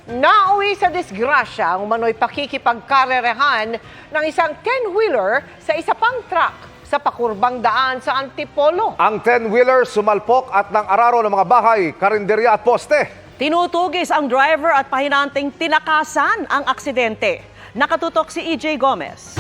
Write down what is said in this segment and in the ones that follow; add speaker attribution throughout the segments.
Speaker 1: Nauwi sa disgrasya ang umano'y pakikipagkarerehan ng isang 10-wheeler sa isa pang truck sa pakurbang daan sa Antipolo.
Speaker 2: Ang 10-wheeler sumalpok at nang araro ng mga bahay, karinderya at poste.
Speaker 3: Tinutugis ang driver at pahinanteng tinakasan ang aksidente. Nakatutok si EJ Gomez.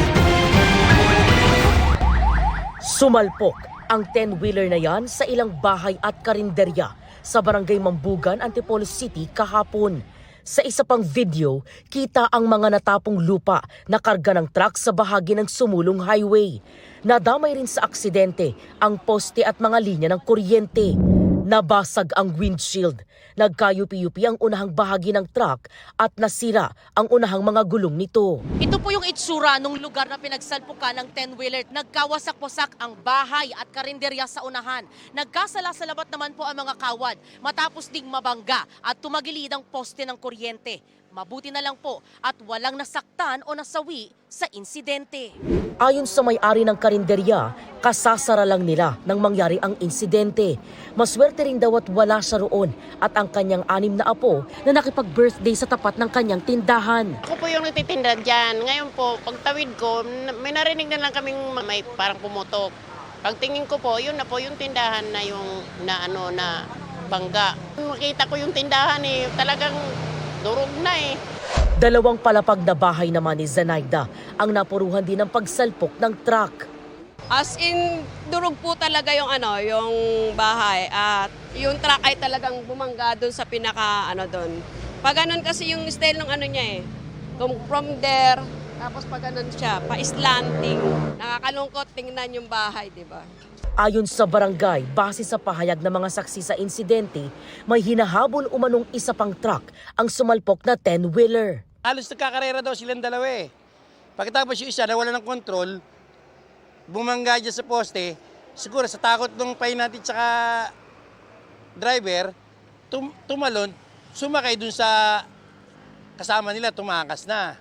Speaker 4: Sumalpok ang 10-wheeler na yan sa ilang bahay at karinderya sa Barangay Mambugan, Antipolo City kahapon. Sa isa pang video, kita ang mga natapong lupa na karga ng truck sa bahagi ng sumulong highway. Nadamay rin sa aksidente ang poste at mga linya ng kuryente. Nabasag ang windshield. Nagkayupi-yupi ang unahang bahagi ng truck at nasira ang unahang mga gulong nito.
Speaker 5: Ito po yung itsura ng lugar na pinagsalpukan ng 10-wheeler. Nagkawasak-wasak ang bahay at karinderya sa unahan. Nagkasala-salabat naman po ang mga kawad matapos ding mabangga at tumagilid ang poste ng kuryente. Mabuti na lang po at walang nasaktan o nasawi sa insidente.
Speaker 4: Ayon sa may-ari ng karinderya, kasasara lang nila nang mangyari ang insidente. Maswerte rin daw at wala siya roon at ang kanyang 6 na apo na nakipag-birthday sa tapat ng kanyang tindahan.
Speaker 6: Ako po yung nagtitinda dyan. Ngayon po, pagtawid ko, may narinig na lang kaming may parang pumutok. Pagtingin ko po, yun na po yung tindahan na yung na bangga. Makita ko yung tindahan talagang durog na
Speaker 4: Dalawang palapag na bahay naman ni Zenaida ang napuruhan din ng pagsalpok ng truck.
Speaker 7: As in, durog po talaga yung yung bahay at yung truck ay talagang bumangga doon sa pinaka doon. Pag ganun kasi yung style ng niya Kung from there, tapos pag ganun siya, pa-slanting. Nakakalungkot tingnan yung bahay, di ba?
Speaker 4: Ayon sa barangay, base sa pahayag ng mga saksi sa insidente, may hinahabol umanong isa pang truck ang sumalpok na 10-wheeler.
Speaker 8: Halos nagkakarera daw silang dalawa Pagkatapos yung isa nawala ng kontrol, bumangga dyan sa poste, siguro sa takot ng pahinanti tsaka driver, tumalon, sumakay dun sa kasama nila, tumakas na.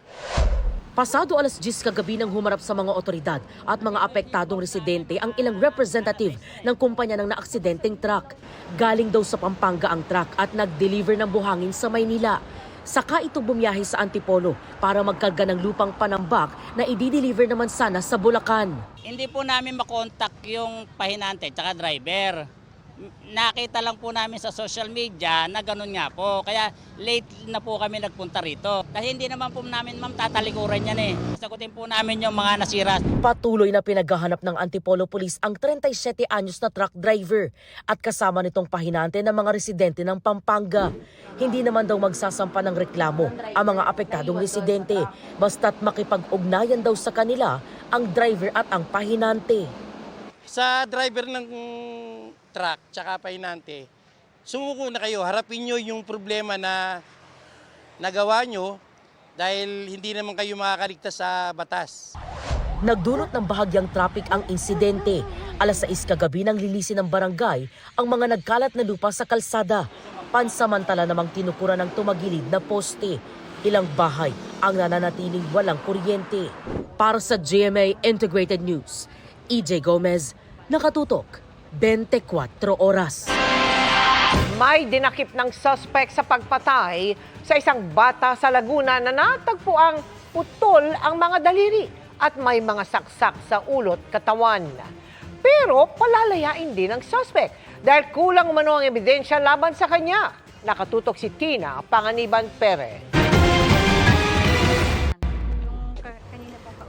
Speaker 4: Pasado alas 10 kagabi nang humarap sa mga otoridad at mga apektadong residente ang ilang representative ng kumpanya ng naaksidenteng truck. Galing daw sa Pampanga ang truck at nag-deliver ng buhangin sa Maynila. Saka ito bumiyahe sa Antipolo para magkarga ng lupang panambak na i-deliver naman sana sa Bulacan.
Speaker 9: Hindi po namin makontak yung pahinante at driver. Nakita lang po namin sa social media na ganun nga po. Kaya late na po kami nagpunta rito. Kasi hindi naman po namin tatalikuran yan Sagutin po namin yung mga nasira.
Speaker 4: Patuloy na pinaghahanap ng Antipolo Police ang 37 anyos na truck driver at kasama nitong pahinante ng mga residente ng Pampanga. Hindi naman daw magsasampa ng reklamo ang mga apektadong residente basta't makipag-ugnayan daw sa kanila ang driver at ang pahinante.
Speaker 8: Sa driver ng truck tsaka pahinante, sumuko na kayo, harapin nyo yung problema na nagawa nyo dahil hindi naman kayo makakaligtas sa batas.
Speaker 4: Nagdulot ng bahagyang traffic ang insidente. Alas 6 kagabi nang linisin ng barangay ang mga nagkalat na lupa sa kalsada. Pansamantala namang tinukuran ng tumagilid na poste. Ilang bahay ang nananatiling walang kuryente. Para sa GMA Integrated News, EJ Gomez, nakatutok 24 oras.
Speaker 1: May dinakip ng suspect sa pagpatay sa isang bata sa Laguna na natagpuang putol ang mga daliri at may mga saksak sa ulo't katawan. Pero palalayain din ng suspect dahil kulang umano ang ebidensya laban sa kanya. Nakatutok si Tina Panganiban Perez.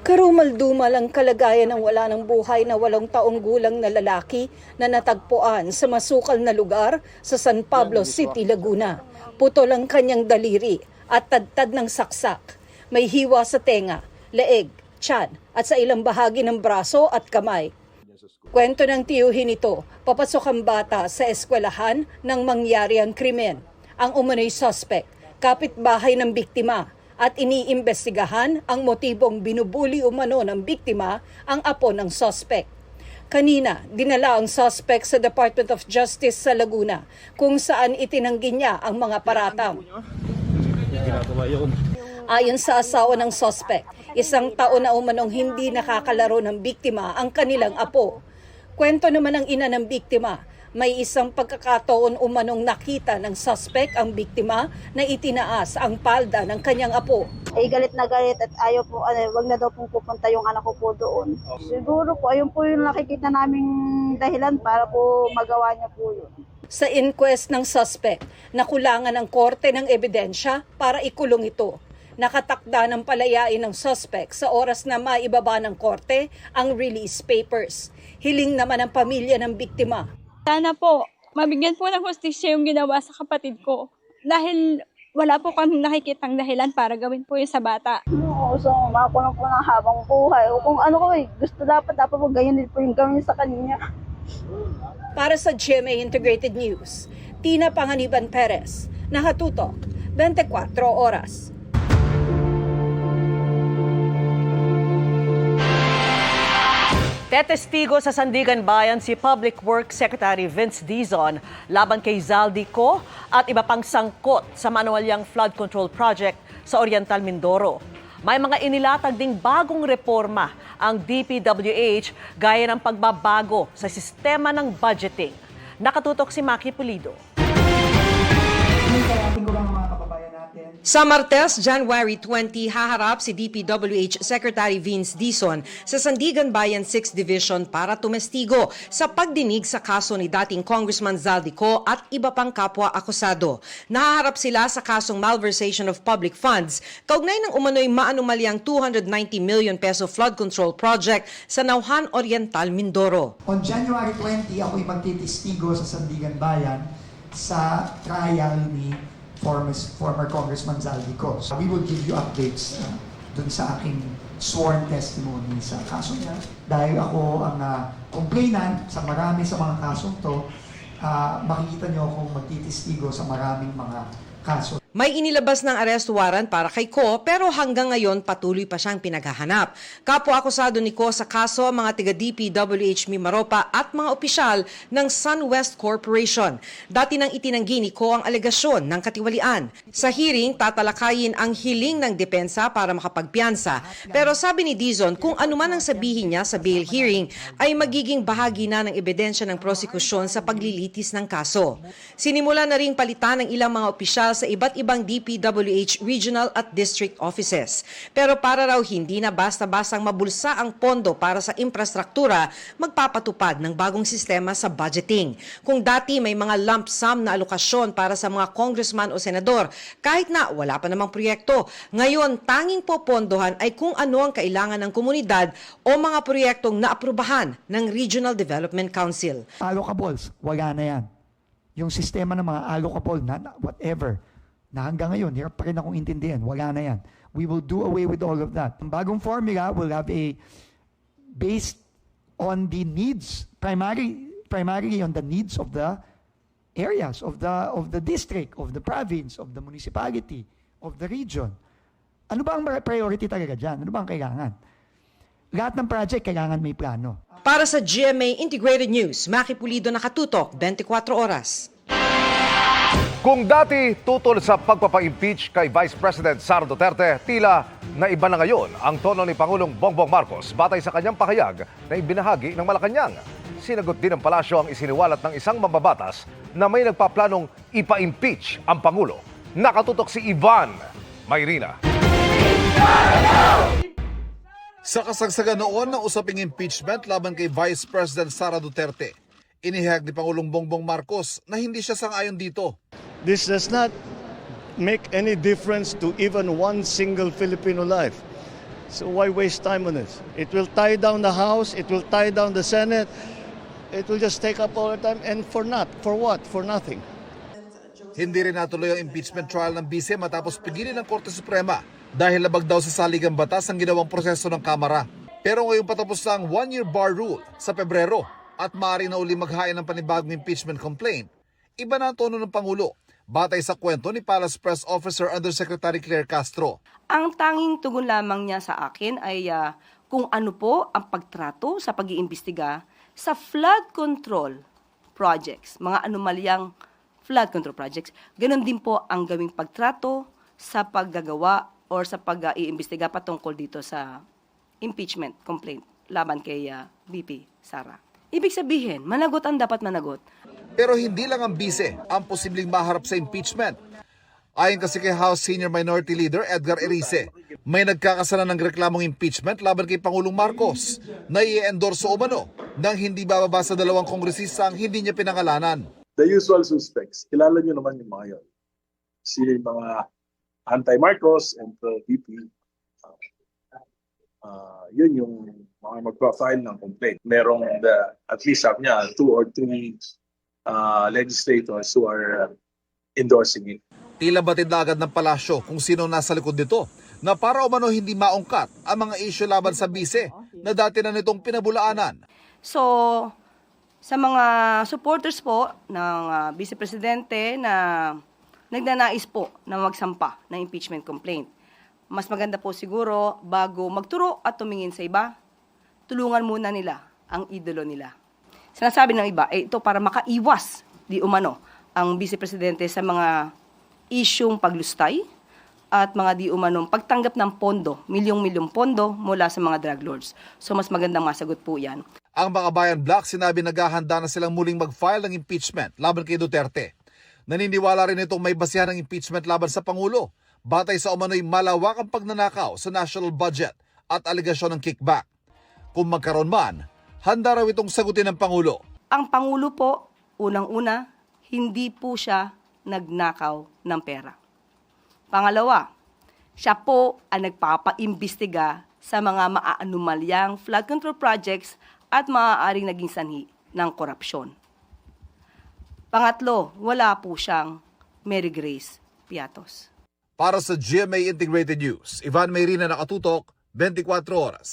Speaker 10: Karumal-dumal ang kalagayan ng wala ng buhay na 8 taong gulang na lalaki na natagpuan sa masukal na lugar sa San Pablo City, Laguna. Putol ang kanyang daliri at tadtad ng saksak. May hiwa sa tenga, leeg, tiyan at sa ilang bahagi ng braso at kamay. Kwento ng tiyuhin ito, papasok ang bata sa eskwelahan nang mangyari ang krimen. Ang umano'y suspect, kapitbahay ng biktima, at iniimbestigahan ang motibong binubuli umano ng biktima ang apo ng suspect. Kanina, dinala ang suspect sa Department of Justice sa Laguna kung saan itinanggi niya ang mga paratang. Ayon sa asawa ng suspect, 1 taon na umanong hindi nakakalaro ng biktima ang kanilang apo. Kwento naman ng ina ng biktima, May isang pagkakataon umanong nakita ng suspect ang biktima na itinaas ang palda ng kanyang apo.
Speaker 11: Galit na galit at ayaw po, wag na daw pong pupunta yung anak ko po doon. Siguro po, ayun po yung nakikita naming dahilan para po magawa niya po yun.
Speaker 10: Sa inquest ng suspect, nakulangan ang korte ng ebidensya para ikulong ito. Nakatakda ng palayain ng suspect sa oras na maibaba ng korte ang release papers. Hiling naman ang pamilya ng biktima.
Speaker 12: Sana po, mabigyan po ng hustisya yung ginawa sa kapatid ko. Dahil wala po kami nakikitang dahilan para gawin po yun sa bata.
Speaker 11: Oo, so makulong po ng habang buhay. O kung ano ko gusto dapat po ganyan din po yung gawin sa kanya.
Speaker 10: Para sa GMA Integrated News, Tina Panganiban Perez, nakatutok, 24 oras.
Speaker 3: Tetestigo sa Sandigan Bayan si Public Works Secretary Vince Dizon laban kay Zaldico at iba pang sangkot sa manuwalyang flood control project sa Oriental Mindoro. May mga inilatag ding bagong reforma ang DPWH gaya ng pagbabago sa sistema ng budgeting. Nakatutok si Maki Pulido.
Speaker 13: Sa Martes, January 20, haharap si DPWH Secretary Vince Dizon sa Sandigan Bayan 6th Division para tumestigo sa pagdinig sa kaso ni dating Congressman Zaldico at iba pang kapwa akusado. Nahaharap sila sa kasong malversation of public funds, kaugnay ng umano'y maanumalyang 290 million peso flood control project sa Nauhan Oriental, Mindoro.
Speaker 14: On January 20, ako'y magtitistigo sa Sandigan Bayan sa trial ni former Congressman Zaldico. So we will give you updates dun sa aking sworn testimony sa kaso niya. Dahil ako ang complainant sa marami sa mga kasong to, makikita niyo akong magtitistigo sa maraming mga kaso.
Speaker 13: May inilabas ng arrest warrant para kay Ko pero hanggang ngayon patuloy pa siyang pinaghahanap. Kapwa-akusado ni Ko sa kaso ang mga taga-DPWH Mimaropa at mga opisyal ng SunWest Corporation. Dati nang itinanggi ni Ko ang alegasyon ng katiwalian. Sa hearing, tatalakayin ang hiling ng depensa para makapagpiyansa. Pero sabi ni Dizon, kung anuman ang sabihin niya sa bail hearing ay magiging bahagi na ng ebidensya ng prosekusyon sa paglilitis ng kaso. Sinimula na ring palitan ng ilang mga opisyal sa iba't ibang DPWH regional at district offices. Pero para raw hindi na basta-bastang mabulsa ang pondo para sa infrastruktura, magpapatupad ng bagong sistema sa budgeting. Kung dati may mga lump sum na alokasyon para sa mga congressman o senador, kahit na wala pa namang proyekto, ngayon tanging popondohan ay kung ano ang kailangan ng komunidad o mga proyektong naaprubahan ng Regional Development Council.
Speaker 14: Allocables, wala na yan. Yung sistema ng mga allocable na whatever, na hanggang ngayon, hirap pa rin akong intindihan. Wala na yan. We will do away with all of that. Ang bagong formula will have a based on the needs, primarily on the needs of the areas, of the district, of the province, of the municipality, of the region. Ano ba ang priority talaga dyan? Ano ba ang kailangan? Lahat ng project, kailangan may plano.
Speaker 13: Para sa GMA Integrated News, Maki Pulido, nakatutok, 24 oras.
Speaker 2: Kung dati tutol sa pagpapa-impeach kay Vice President Sara Duterte, tila na iba na ngayon ang tono ni Pangulong Bongbong Marcos batay sa kanyang pahayag na ibinahagi ng Malacanang. Sinagot din ng palasyo ang isiniwalat ng isang mambabatas na may nagpaplanong ipa-impeach ang Pangulo. Nakatutok si Ivan Mayrina.
Speaker 15: Sa kasagsagan noon ng usaping impeachment laban kay Vice President Sara Duterte, inihayag ni Pangulong Bongbong Marcos na hindi siya sang-ayon dito.
Speaker 16: This does not make any difference to even one single Filipino life. So why waste time on this? It will tie down the House, it will tie down the Senate, it will just take up all the time and for what? For nothing.
Speaker 15: Hindi rin natuloy ang impeachment trial ng bise matapos pigilin ng Korte Suprema dahil labag daw sa saligang batas ang ginawang proseso ng Kamara. Pero ngayon patapos na ang one-year bar rule sa Pebrero at maaari na uli maghain ng panibagong impeachment complaint. Iba na ang tono ng Pangulo, batay sa kwento ni Palace Press Officer Undersecretary Claire Castro.
Speaker 17: Ang tanging tugon lamang niya sa akin ay kung ano po ang pagtrato sa pag-iimbestiga sa flood control projects, mga anomalyang flood control projects. Ganon din po ang gawing pagtrato sa paggagawa or sa pag-iimbestiga patungkol dito sa impeachment complaint laban kay VP Sara. Ibig sabihin, managot ang dapat managot.
Speaker 15: Pero hindi lang ang bise ang posibleng maharap sa impeachment. Ayon kasi kay House Senior Minority Leader Edgar Erice, may nagkakasalan ng reklamong impeachment laban kay Pangulong Marcos na i-endorso umano nang hindi bababa sa 2 kongresista ang hindi niya pinangalanan.
Speaker 18: The usual suspects, kilala niyo naman yung mga yun. Si mga anti-Marcos and pro-DP, yun yung mga magpa-file ng complaint. Merong at least sabi niya, 2 or 3 legislators who are endorsing it.
Speaker 15: Tila batid na agad ng palasyo kung sino nasa likod nito na para umano hindi maungkat ang mga isyu laban sa bise na dati na nitong pinabulaanan.
Speaker 17: So, sa mga supporters po ng Vice Presidente na nagnanais po na magsampa ng impeachment complaint, mas maganda po siguro bago magturo at tumingin sa iba, tulungan muna nila ang idolo nila. Sinasabi ng iba, ito para makaiwas di umano ang Vice Presidente sa mga isyung paglustay at mga di umanong pagtanggap ng pondo, milyong-milyong pondo mula sa mga drug lords. So mas magandang masagot po yan.
Speaker 15: Ang mga bayan bloc sinabi naghahanda na silang muling mag-file ng impeachment laban kay Duterte. Naniniwala rin itong may basihan ng impeachment laban sa Pangulo, batay sa umano'y malawakang pagnanakaw sa national budget at aligasyon ng kickback. Kung magkaroon man, handa raw itong sagutin ng Pangulo.
Speaker 17: Ang Pangulo po, unang-una, hindi po siya nagnakaw ng pera. Pangalawa, siya po ang nagpapaimbestiga sa mga maaanumalyang flood control projects at maaaring naging sanhi ng korupsyon. Pangatlo, wala po siyang Mary Grace Piatos.
Speaker 15: Para sa GMA Integrated News, Ivan Mayrina, nakatutok, 24 oras.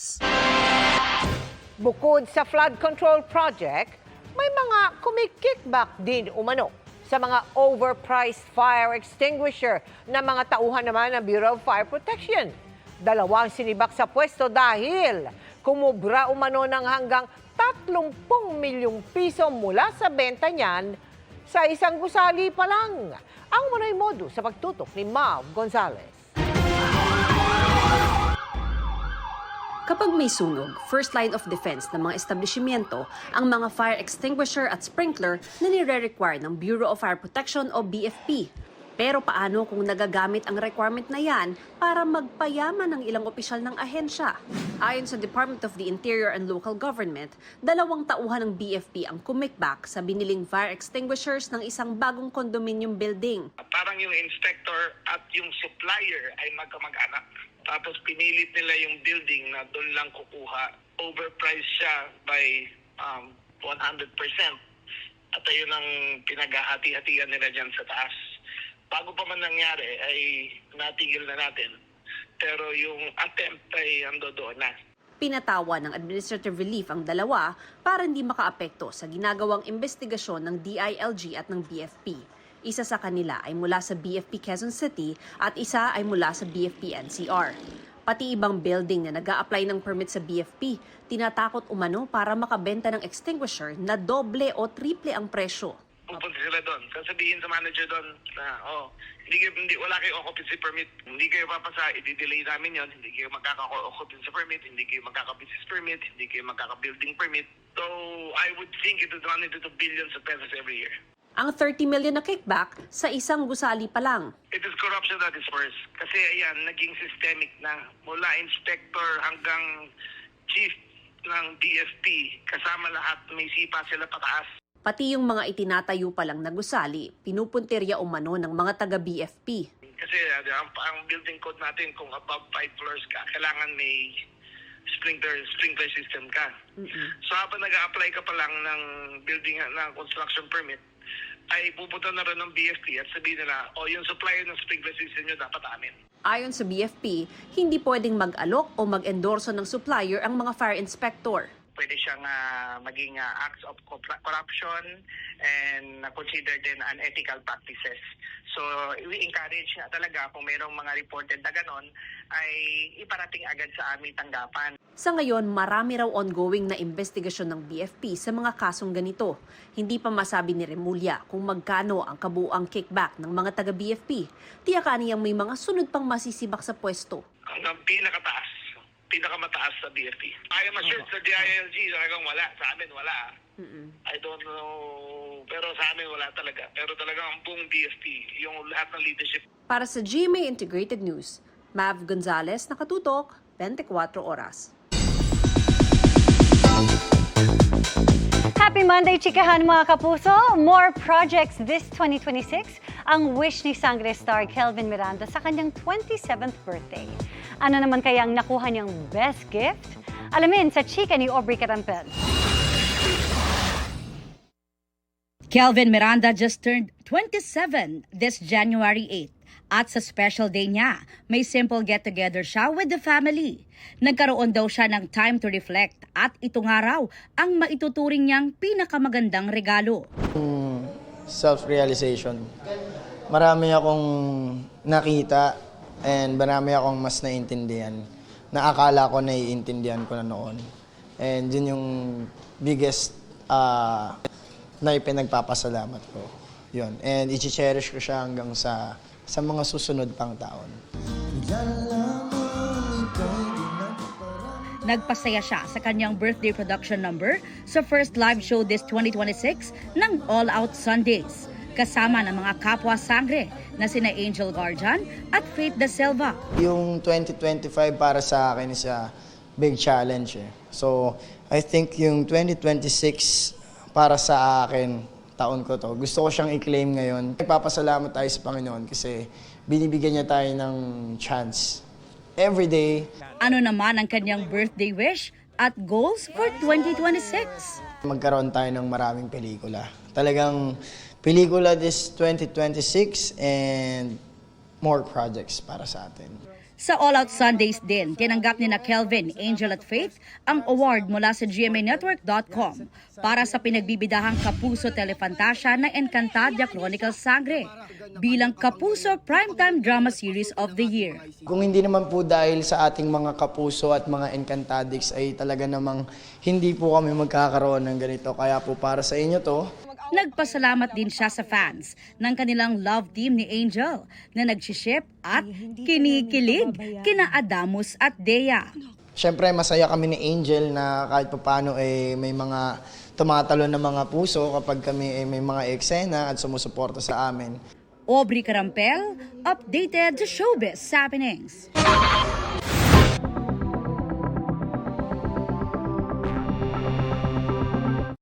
Speaker 1: Bukod sa flood control project, may mga kumikickback din umano sa mga overpriced fire extinguisher na mga tauhan naman ng Bureau of Fire Protection. 2 sinibak sa pwesto dahil kumubra umano ng hanggang 30 milyong piso mula sa benta niyan sa isang gusali pa lang. Ang Manoy Modo sa pagtutok ni Mau Gonzalez.
Speaker 19: Kapag may sunog, first line of defense ng mga establishmento ang mga fire extinguisher at sprinkler na nire-require ng Bureau of Fire Protection o BFP. Pero paano kung nagagamit ang requirement na yan para magpayaman ng ilang opisyal ng ahensya? Ayon sa Department of the Interior and Local Government, 2 tauhan ng BFP ang kumikback sa biniling fire extinguishers ng isang bagong condominium building.
Speaker 20: Parang yung inspector at yung supplier ay magkamag-anak. Tapos pinilit nila yung building na doon lang kukuha. Overpriced siya by 100%. At ayun ang pinaghahati-hatian nila dyan sa taas. Bago pa man nangyari ay natigil na natin. Pero yung attempt ay ando doon na.
Speaker 19: Pinatawa ng administrative relief ang 2 para hindi makaapekto sa ginagawang investigasyon ng DILG at ng BFP. Isa sa kanila ay mula sa BFP Quezon City at isa ay mula sa BFP NCR. Pati ibang building na nag-a-apply ng permit sa BFP, tinatakot umano para makabenta ng extinguisher na doble o triple ang presyo.
Speaker 20: Pupunta sila doon. Sasabihin sa manager doon na, wala kayong occupancy permit. Hindi kayo papasa, i-delay namin yon. Hindi kayo magkaka-occupancy permit, hindi kayo magkaka-business permit, hindi kayo magkaka-building permit. So, I would think it would run into the billions of pesos every year.
Speaker 19: Ang 30 million na kickback sa isang gusali pa lang.
Speaker 20: It is corruption that is worse. Kasi ayan, naging systemic na. Mula inspector hanggang chief ng BFP, kasama lahat, may sipa sila pataas.
Speaker 19: Pati yung mga itinatayo pa lang na gusali, pinupuntirya umano ng mga taga-BFP.
Speaker 20: Kasi ang building code natin, kung above 5 floors ka, kailangan may sprinkler system ka. So habang nag-a-apply ka pa lang ng building ng construction permit, ay pupunta na rin ng BFP at sabihin nila, yung supplier ng sprinkler system nyo dapat amin.
Speaker 19: Ayon sa BFP, hindi pwedeng mag-alok o mag-endorso ng supplier ang mga fire inspector.
Speaker 20: Pwede siyang maging acts of corruption and consider din unethical practices. So we encourage nga talaga kung mayroong mga reported na ganon ay iparating agad sa aming tanggapan.
Speaker 19: Sa ngayon, marami raw ongoing na investigasyon ng BFP sa mga kasong ganito. Hindi pa masabi ni Remulla kung magkano ang kabuuang kickback ng mga taga-BFP. Tiyakan niyang may mga sunod pang masisibak sa pwesto.
Speaker 20: Ang pinakamataas sa BFP. I am assured sa DILG talagang wala. Sa amin wala. I don't know, pero sa amin wala talaga. Pero talagang ang buong DFP, yung lahat ng leadership.
Speaker 19: Para sa GMA Integrated News, Mav Gonzalez, nakatutok, 24 oras.
Speaker 21: Happy Monday, chikahan mga kapuso! More projects this 2026 ang wish ni Sangre star Kelvin Miranda sa kanyang 27th birthday. Ano naman kayang nakuha niyang best gift? Alamin sa chika ni Aubrey Carampel.
Speaker 22: Kelvin Miranda just turned 27 this January 8. At sa special day niya, may simple get-together siya with the family. Nagkaroon daw siya ng time to reflect at ito nga raw ang maituturing niyang pinakamagandang regalo.
Speaker 23: Self-realization. Marami akong nakita and marami akong mas naiintindihan na akala ko naiintindihan ko na noon. And yun yung biggest na ipinagpapasalamat ko. Yun. And i-cherish ko siya hanggang sa mga susunod pang taon.
Speaker 22: Nagpasaya siya sa kanyang birthday production number sa first live show this 2026 ng All Out Sundays. Kasama ng mga kapwa sangre na sina Angel Guardian at Faith Da Silva.
Speaker 23: Yung 2025 para sa akin is a big challenge. So, I think yung 2026 para sa akin, taon ko to. Gusto ko siyang i-claim ngayon. Nagpapasalamat tayo sa Panginoon kasi binibigyan niya tayo ng chance. Every day.
Speaker 22: Ano naman ang kanyang birthday wish at goals for 2026?
Speaker 23: Magkaroon tayo ng maraming pelikula. Talagang pelikula this 2026 and more projects para sa atin.
Speaker 22: Sa All Out Sundays din, tinanggap ni na Kelvin, Angel at Faith ang award mula sa GMAnetwork.com para sa pinagbibidahang Kapuso Telefantasia na Encantadia Chronicles Sangre bilang Kapuso Primetime Drama Series of the Year.
Speaker 23: Kung hindi naman po dahil sa ating mga Kapuso at mga Encantadix ay talaga namang hindi po kami magkakaroon ng ganito. Kaya po para sa inyo to.
Speaker 22: Nagpasalamat din siya sa fans ng kanilang love team ni Angel na nagsiship at kinikilig kina Adamus at Dea.
Speaker 23: Siyempre masaya kami ni Angel na kahit paano may mga tumatalo na mga puso kapag kami may mga eksena at sumusuporta sa amin.
Speaker 22: Aubrey Carampel, updated to Showbiz Happenings.